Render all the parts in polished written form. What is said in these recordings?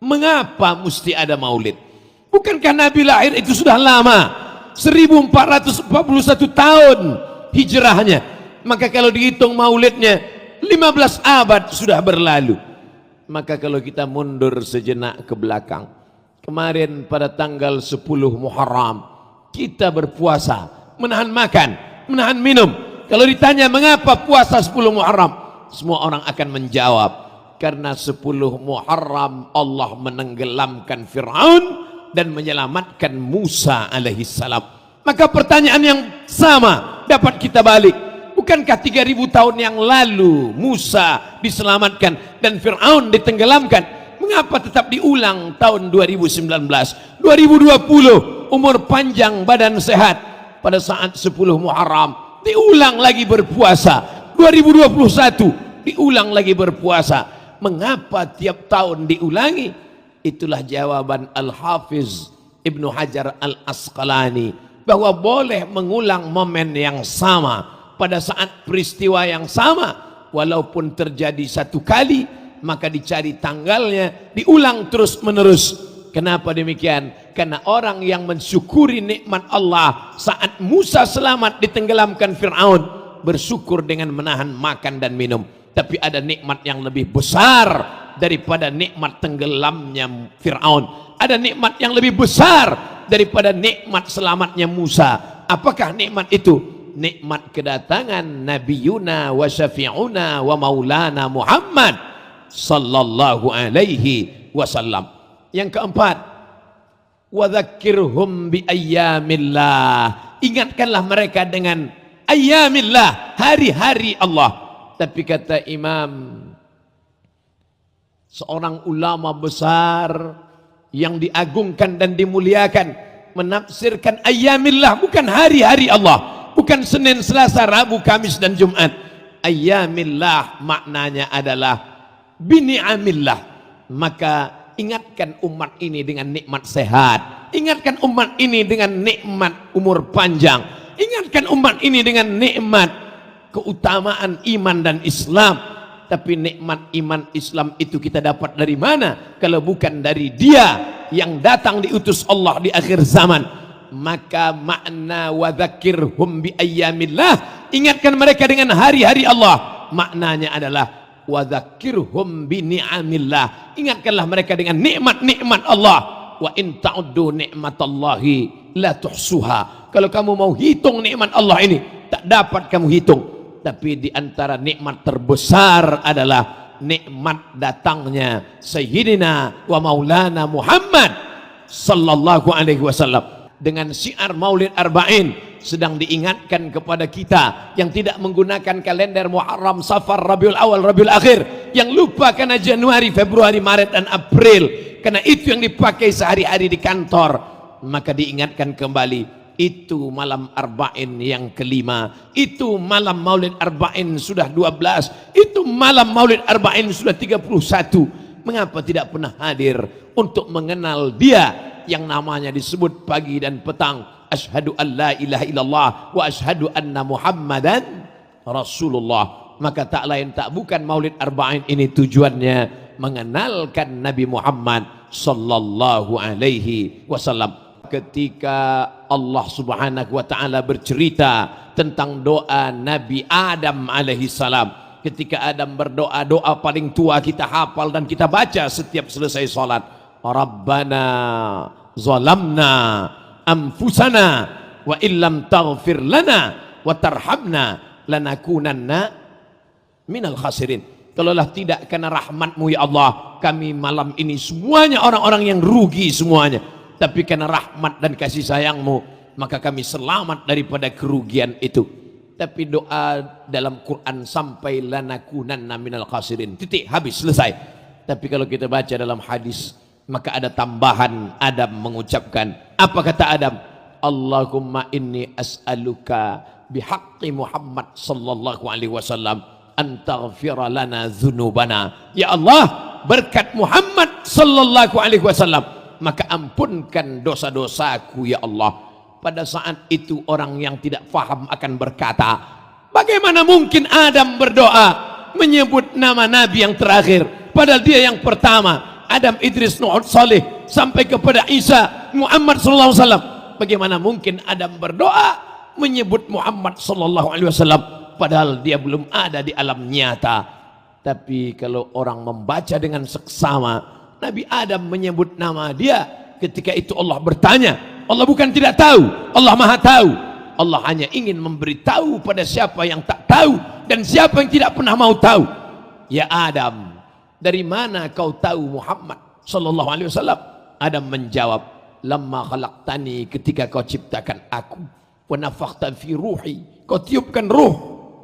Mengapa mesti ada maulid? Bukankah Nabi lahir itu sudah lama, 1441 tahun hijrahnya. Maka kalau dihitung maulidnya 15 abad sudah berlalu. Maka kalau kita mundur sejenak ke belakang, kemarin pada tanggal 10 Muharram kita berpuasa, menahan makan, menahan minum. Kalau ditanya mengapa puasa 10 Muharram, semua orang akan menjawab, karena 10 Muharram Allah menenggelamkan Fir'aun dan menyelamatkan Musa alaihissalam. Maka pertanyaan yang sama dapat kita balik. Bukankah 3000 tahun yang lalu Musa diselamatkan dan Fir'aun ditenggelamkan? Mengapa tetap diulang tahun 2019, 2020, umur panjang, badan sehat, pada saat 10 Muharram diulang lagi berpuasa, 2021 diulang lagi berpuasa? Mengapa tiap tahun diulangi? Itulah jawaban Al-Hafiz Ibnu Hajar Al-Asqalani, bahwa boleh mengulang momen yang sama pada saat peristiwa yang sama, walaupun terjadi satu kali, maka dicari tanggalnya, diulang terus menerus. Kenapa demikian? Karena orang yang mensyukuri nikmat Allah saat Musa selamat ditenggelamkan Fir'aun, bersyukur dengan menahan makan dan minum. Tapi ada nikmat yang lebih besar daripada nikmat tenggelamnya Fir'aun. Ada nikmat yang lebih besar daripada nikmat selamatnya Musa. Apakah nikmat itu? Nikmat kedatangan Nabiyuna wa Syafi'una wa Maulana Muhammad sallallahu alaihi wasallam. Yang keempat, wa dzakkirhum bi ayyamillah. Ingatkanlah mereka dengan ayyamillah, hari-hari Allah. Tapi kata Imam, seorang ulama besar yang diagungkan dan dimuliakan, menafsirkan ayyamillah bukan hari-hari Allah, bukan Senin, Selasa, Rabu, Kamis dan Jumat. Ayyamillah maknanya adalah bini'amillah. Maka ingatkan umat ini dengan nikmat sehat, ingatkan umat ini dengan nikmat umur panjang, ingatkan umat ini dengan nikmat keutamaan iman dan Islam. Tapi nikmat iman Islam itu kita dapat dari mana kalau bukan dari Dia yang datang diutus Allah di akhir zaman? Maka makna wa dzakirhum bi ayyamillah, ingatkan mereka dengan hari-hari Allah, maknanya adalah wa dzakirhum bi ni'amillah, ingatkanlah mereka dengan nikmat-nikmat Allah. Wa in ta'uddu ni'matallahi la tuhsuha. Kalau kamu mau hitung nikmat Allah ini, tak dapat kamu hitung. Tapi di antara nikmat terbesar adalah nikmat datangnya Sayyidina wa Maulana Muhammad sallallahu alaihi wasallam. Dengan syiar Maulid Arba'in sedang diingatkan kepada kita yang tidak menggunakan kalender Muharram, Safar, Rabiul Awal, Rabiul Akhir, yang lupa karena Januari, Februari, Maret dan April, karena itu yang dipakai sehari-hari di kantor. Maka diingatkan kembali, itu malam Arba'in yang kelima, itu malam Maulid Arba'in sudah 12, itu malam Maulid Arba'in sudah 31. Mengapa tidak pernah hadir untuk mengenal Dia yang namanya disebut pagi dan petang? Asyhadu an la ilaha illallah wa asyhadu anna Muhammadan Rasulullah. Maka tak lain tak bukan Maulid Arba'in ini tujuannya mengenalkan Nabi Muhammad sallallahu alaihi wasallam. Ketika Allah subhanahu wa ta'ala bercerita tentang doa Nabi Adam alaihi salam, ketika Adam berdoa, doa paling tua kita hafal dan kita baca setiap selesai salat, Rabbana zalamna anfusana wa illam taghfir lana wa tarhamna lanakunanna minal khasirin. Kalaulah tidak karena rahmatmu ya Allah, kami malam ini semuanya orang-orang yang rugi semuanya. Tapi karena rahmat dan kasih sayangmu, maka kami selamat daripada kerugian itu. Tapi doa dalam Quran sampai lanakunanna minal khasirin, titik, habis, selesai. Tapi kalau kita baca dalam hadis, maka ada tambahan. Adam mengucapkan, apa kata Adam? Allahumma inni as'aluka bihaqqi Muhammad sallallahu alaihi wasallam an taghfira lana dzunubana. Ya Allah, berkat Muhammad sallallahu alaihi wasallam, maka ampunkan dosa-dosaku ya Allah. Pada saat itu orang yang tidak faham akan berkata, bagaimana mungkin Adam berdoa menyebut nama Nabi yang terakhir, padahal dia yang pertama? Adam, Idris, Nuh, Saleh, sampai kepada Isa, Muhammad sallallahu alaihi wasallam. Bagaimana mungkin Adam berdoa menyebut Muhammad sallallahu alaihi wasallam padahal dia belum ada di alam nyata. Tapi kalau orang membaca dengan seksama, Nabi Adam menyebut nama dia, ketika itu Allah bertanya. Allah bukan tidak tahu, Allah maha tahu. Allah hanya ingin memberitahu pada siapa yang tak tahu dan siapa yang tidak pernah mau tahu. Ya Adam, dari mana kau tahu Muhammad sallallahu alaihi wasallam? Adam menjawab, lamma khalaqtani, ketika kau ciptakan aku, wa nafakhta fi ruhi, kau tiupkan ruh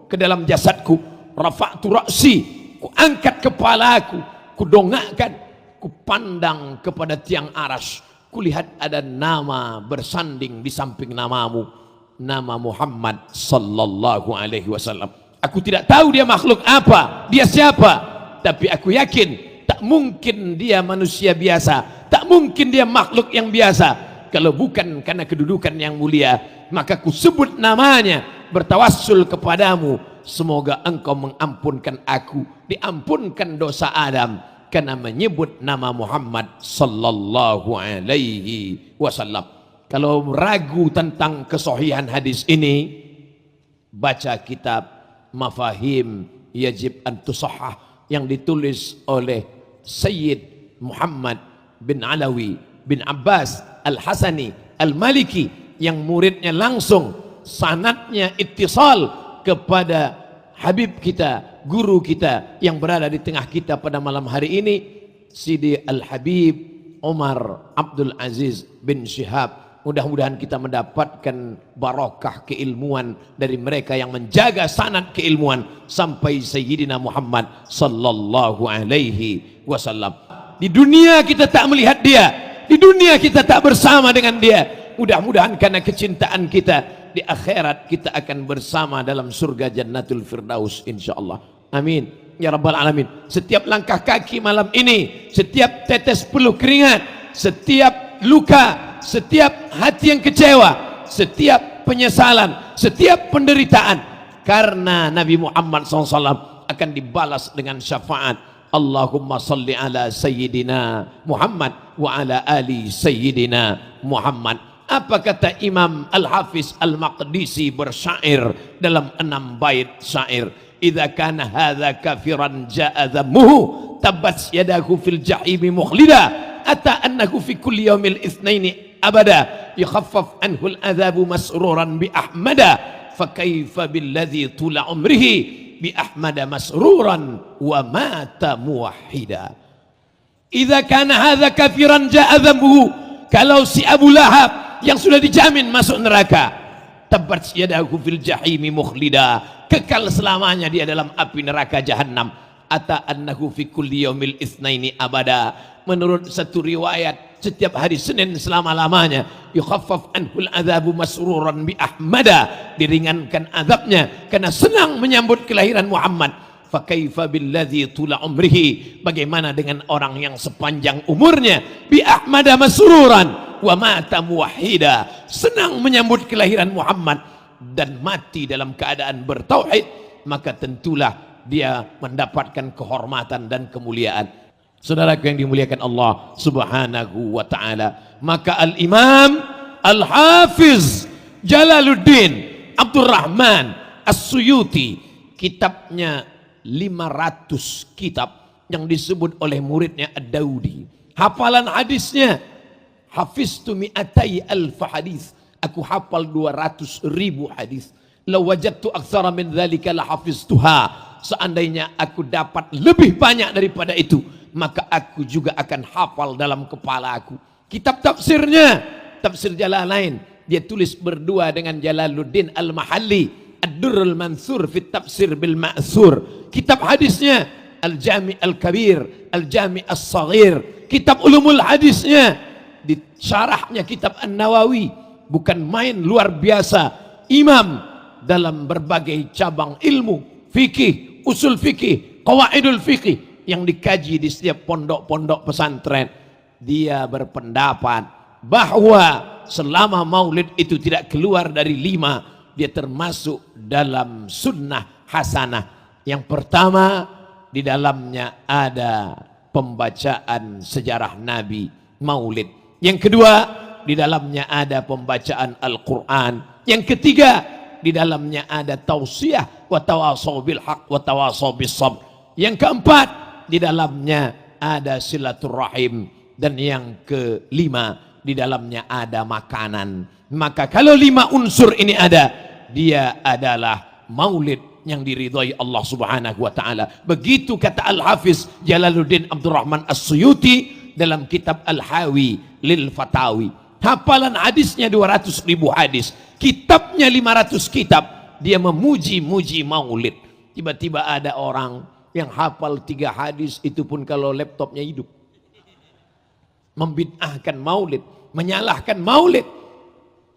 ke dalam jasadku, rafa'tu ra'si, ku angkat kepalaku, ku dongakkan, ku pandang kepada tiang aras, kulihat ada nama bersanding di samping namamu, nama Muhammad sallallahu alaihi wasallam. Aku tidak tahu dia makhluk apa, dia siapa, tapi aku yakin tak mungkin dia manusia biasa, tak mungkin dia makhluk yang biasa. Kalau bukan karena kedudukan yang mulia, maka ku sebut namanya, bertawassul kepadamu, semoga engkau mengampunkan aku, diampunkan dosa Adam, karena menyebut nama Muhammad sallallahu alaihi wasallam. Kalau ragu tentang kesahihan hadis ini, baca kitab Mafahim Yajib an Tusahhah yang ditulis oleh Sayyid Muhammad bin Alawi bin Abbas Al-Hasani Al-Maliki, yang muridnya langsung sanadnya ittisal kepada Habib kita, guru kita yang berada di tengah kita pada malam hari ini, Sidi Al-Habib Umar Abdul Aziz bin Syihab. Mudah-mudahan kita mendapatkan barakah keilmuan dari mereka yang menjaga sanad keilmuan sampai Sayyidina Muhammad sallallahu alaihi wasallam. Di dunia kita tak melihat dia, di dunia kita tak bersama dengan dia. Mudah-mudahan karena kecintaan kita, di akhirat kita akan bersama dalam surga Jannatul Firdaus insyaallah. Amin ya rabbal alamin. Setiap langkah kaki malam ini, setiap tetes peluh keringat, setiap luka, setiap hati yang kecewa, setiap penyesalan, setiap penderitaan, karena Nabi Muhammad SAW akan dibalas dengan syafaat. Allahumma salli ala Sayyidina Muhammad wa ala ali Sayyidina Muhammad. Apa kata Imam Al-Hafiz Al-Maqdisi bersyair dalam 6 bait syair? Idza kana hadza kafiran ja'a dhammuhu, tabbat yadahu fil jahimi mukhlida, ata annahu fi kulli yaumil itsnaini abada, yukhaffaf anhu al-adhabu masruran bi ahmada, fa kaifa billadhi tula umrihi bi ahmada masruran wa mata muwahhida. Idza kana hadza kafiran ja'a dhammuhu, kalau si Abu Lahab yang sudah dijamin masuk neraka, tabbat yadahu fil jahimi mukhlida, kekal selamanya dia dalam api neraka jahanam. Ata annahu fi kulli yaumil itsnaini abada, menurut satu riwayat setiap hari Senin selama-lamanya, yukhaffaf anhul adzabu masruran bi ahmada, diringankan azabnya karena senang menyambut kelahiran Muhammad. Fa kaifa billadzi tula umrihi, bagaimana dengan orang yang sepanjang umurnya, bi ahmada masruran wa mata muwahhida, senang menyambut kelahiran Muhammad dan mati dalam keadaan bertauhid, maka tentulah dia mendapatkan kehormatan dan kemuliaan. Saudaraku yang dimuliakan Allah subhanahu wa ta'ala, maka Al-Imam Al-Hafiz Jalaluddin Abdurrahman As-Suyuti, kitabnya 500 kitab yang disebut oleh muridnya Ad-Daudi. Hafalan hadisnya, hafiztu mi'atai alf hadis, aku hafal 200.000 hadis. Law wajadtu aktsara min dzalika la hafiztuha, seandainya aku dapat lebih banyak daripada itu, maka aku juga akan hafal dalam kepala aku. Kitab tafsirnya, tafsir Jalalain, dia tulis berdua dengan Jalaluddin Al-Mahalli, Ad-Durrul Mansur fi Tafsir bil Ma'thur. Kitab hadisnya Al-Jami' Al-Kabir, Al-Jami' As-Saghir. Kitab ulumul hadisnya, di syarahnya kitab An-Nawawi, bukan main, luar biasa. Imam dalam berbagai cabang ilmu, fikih, usul fikih, qawaidul fikih yang dikaji di setiap pondok-pondok pesantren. Dia berpendapat bahwa selama maulid itu tidak keluar dari 5, dia termasuk dalam sunnah hasanah. Yang pertama, di dalamnya ada pembacaan sejarah Nabi, maulid. Yang kedua, di dalamnya ada pembacaan Al-Quran. Yang ketiga, di dalamnya ada tausiah wa tawasaw bil haq wa tawasaw bis sabr. Yang keempat, di dalamnya ada silaturahim. Dan yang kelima, di dalamnya ada makanan. Maka kalau 5 unsur ini ada, dia adalah maulid yang diridhai Allah Subhanahu wa taala. Begitu kata Al-Hafiz Jalaluddin Abdurrahman As-Suyuti dalam kitab Al-Hawi lil Fatawi. Hafalan hadisnya 200.000 hadis, kitabnya 500 kitab. Dia memuji-muji maulid. Tiba-tiba ada orang yang hafal 3 hadis, itu pun kalau laptopnya hidup, membid'ahkan maulid, menyalahkan maulid,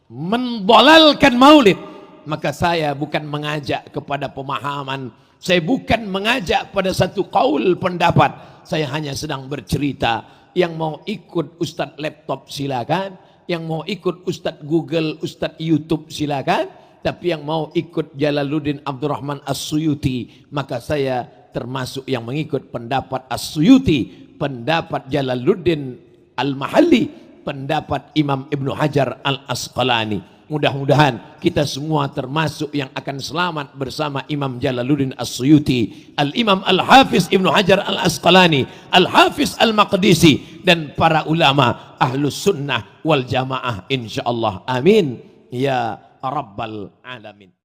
mendolalkan maulid. Maka saya bukan mengajak kepada pemahaman, saya bukan mengajak pada satu qaul pendapat, saya hanya sedang bercerita. Yang mau ikut Ustadz laptop silakan, yang mau ikut Ustadz Google, Ustadz YouTube silakan, tapi yang mau ikut Jalaluddin Abdurrahman As-Suyuti, maka saya termasuk yang mengikut pendapat As-Suyuti, pendapat Jalaluddin Al-Mahalli, pendapat Imam Ibnu Hajar Al-Asqalani. Mudah-mudahan kita semua termasuk yang akan selamat bersama Imam Jalaluddin As-Suyuti, Al-Imam Al-Hafiz Ibnu Hajar Al-Asqalani, Al-Hafiz Al-Maqdisi, dan para ulama Ahlus Sunnah wal Jamaah insyaallah. Amin ya Rabbal Alamin.